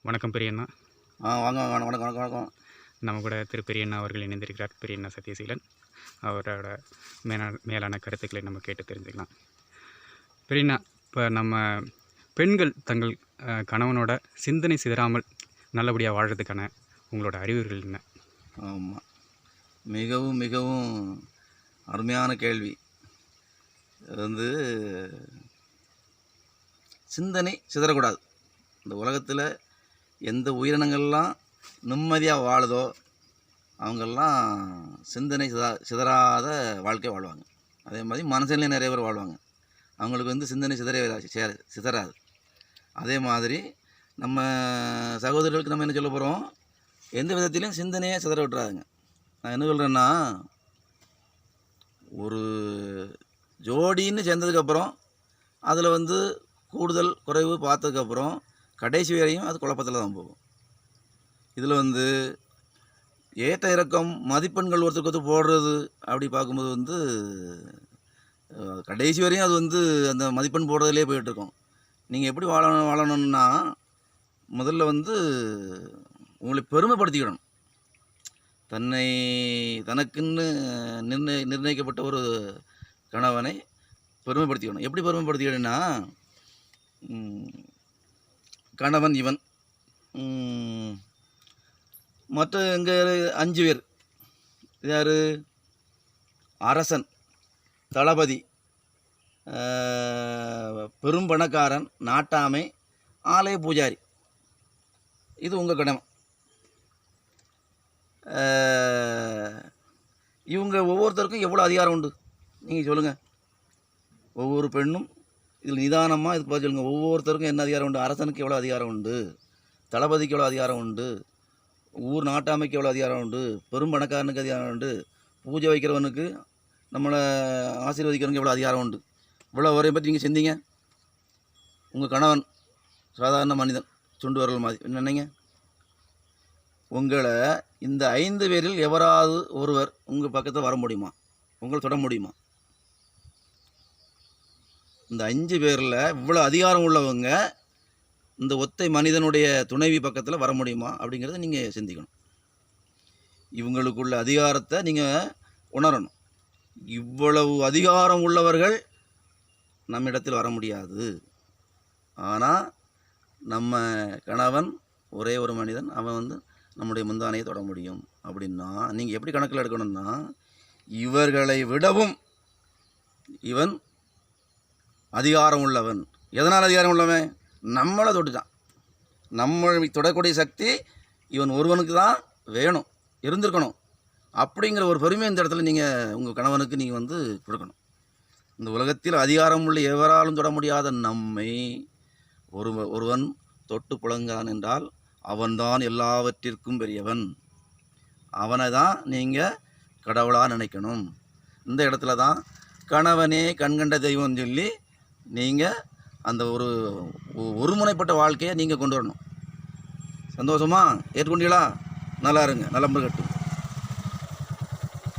வணக்கம் பெரியண்ணா. வாங்க வாங்க வணக்கம் வணக்கம் வணக்கம். நம்ம கூட திரு பெரியண்ணா அவர்கள் இணைந்திருக்கிறார். பெரியண்ணா சத்யசீலன். அவரோட மேலான கருத்துக்களை நம்ம கேட்டு தெரிஞ்சுக்கலாம். பெரியண்ணா, இப்போ நம்ம பெண்கள் தங்கள் கணவனோட சிந்தனை சிதறாமல் நல்லபடியாக வாழ்கிறதுக்கான உங்களோட அறிவுரைகள் என்ன? ஆமாம், மிகவும் மிகவும் அருமையான கேள்வி. அது சிந்தனை சிதறக்கூடாது. இந்த உலகத்தில் எந்த உயிரினங்கள்லாம் நிம்மதியாக வாழுதோ அவங்கெல்லாம் சிந்தனை சிதறாத வாழ்க்கை வாழ்வாங்க. அதே மாதிரி மனசுலேயும் நிறைய பேர் வாழ்வாங்க. அவங்களுக்கு சிந்தனை சிதறாது. அதே மாதிரி நம்ம சகோதரர்களுக்கு நம்ம என்ன சொல்ல போகிறோம், எந்த விதத்திலையும் சிந்தனையே சிதற விட்டுறாதுங்க. நான் என்ன சொல்கிறேன்னா, ஒரு ஜோடின்னு சேர்ந்ததுக்கப்புறம் அதில் கூடுதல் குறைவு பார்த்ததுக்கப்புறம் கடைசி வரையும் அது குழப்பத்தில் தான் போகும். இதில் ஏற்ற இறக்கம் மதிப்பெண்கள் ஒருத்தருக்கு போடுறது அப்படி பார்க்கும்போது கடைசி வரையும் அது அந்த மதிப்பெண் போடுறதுலேயே போயிட்டுருக்கோம். நீங்கள் எப்படி வாழணும்னா முதல்ல உங்களை பெருமைப்படுத்திக்கணும். தனக்குன்னு நிர்ணயிக்கப்பட்ட ஒரு கணவனை பெருமைப்படுத்திக்கணும். எப்படி பெருமைப்படுத்திக்கணும்னா, கணவன் இவன், மற்ற இங்கே 5 பேர் யார்? அரசன், தளபதி, பெரும் பணக்காரன், நாட்டாமை, ஆலய பூஜாரி. இது உங்கள் கடமை. இவங்க ஒவ்வொருத்தருக்கும் எவ்வளோ அதிகாரம் உண்டு நீங்கள் சொல்லுங்கள். ஒவ்வொரு பெண்ணும் இதில் நிதானமாக இதுக்கு பார்த்து சொல்லுங்கள். ஒவ்வொருத்தருக்கும் என்ன அதிகாரம் உண்டு? அரசனுக்கு எவ்வளோ அதிகாரம் உண்டு, தளபதிக்கு எவ்வளோ அதிகாரம் உண்டு, ஊர் நாட்டாமைக்கு எவ்வளோ அதிகாரம் உண்டு, பெரும் பணக்காரனுக்கு அதிகாரம் உண்டு, பூஜை வைக்கிறவனுக்கு, நம்மளை ஆசீர்வதிக்கிறவனுக்கு எவ்வளோ அதிகாரம் உண்டு. இவ்வளோ வரையை பற்றி நீங்கள் சிந்திங்க. உங்கள் கணவன் சாதாரண மனிதன், சுண்டு வரல் மாதிரி. என்னங்க, உங்களை இந்த 5 பேரில் எவராவது ஒருவர் உங்கள் பக்கத்தில் வர முடியுமா? உங்களை தொட முடியுமா? இந்த 5 பேரில் இவ்வளோ அதிகாரம் உள்ளவங்க இந்த ஒத்தை மனிதனுடைய துணைவி பக்கத்தில் வர முடியுமா அப்படிங்கிறத நீங்கள் சிந்திக்கணும். இவங்களுக்குள்ள அதிகாரத்தை நீங்கள் உணரணும். இவ்வளவு அதிகாரம் உள்ளவர்கள் நம்மிடத்தில் வர முடியாது. ஆனால் நம்ம கணவன் ஒரே ஒரு மனிதன், அவன் நம்முடைய முந்தானையை தொட முடியும். அப்படின்னா நீங்கள் எப்படி கணக்கில் எடுக்கணும்னா, இவர்களை விடவும் இவன் அதிகாரம் உள்ளவன். எதனால் அதிகாரம் உள்ளவன்? நம்மளை தொட்டுட்டான். நம்மளை தொடக்கூடிய சக்தி இவன் ஒருவனுக்கு தான் வேணும், இருந்திருக்கணும். அப்படிங்கிற ஒரு பெருமை இந்த இடத்துல நீங்கள் உங்கள் கணவனுக்கு நீங்கள் கொடுக்கணும். இந்த உலகத்தில் அதிகாரம் உள்ள எவராலும் தொட முடியாத நம்மை ஒருவன் தொட்டு புழங்கான் என்றால் அவன்தான் எல்லாவற்றிற்கும் பெரியவன். அவனை தான் நீங்கள் கடவுளாக நினைக்கணும். இந்த இடத்துல தான் கணவனே கண்கண்ட தெய்வம் சொல்லி நீங்கள் அந்த ஒருமுனைப்பட்ட வாழ்க்கையை நீங்கள் கொண்டு வரணும். சந்தோஷமாக ஏற்றுக்கொண்டீங்களா? நல்லா இருங்க, நலம்பு கட்டும்.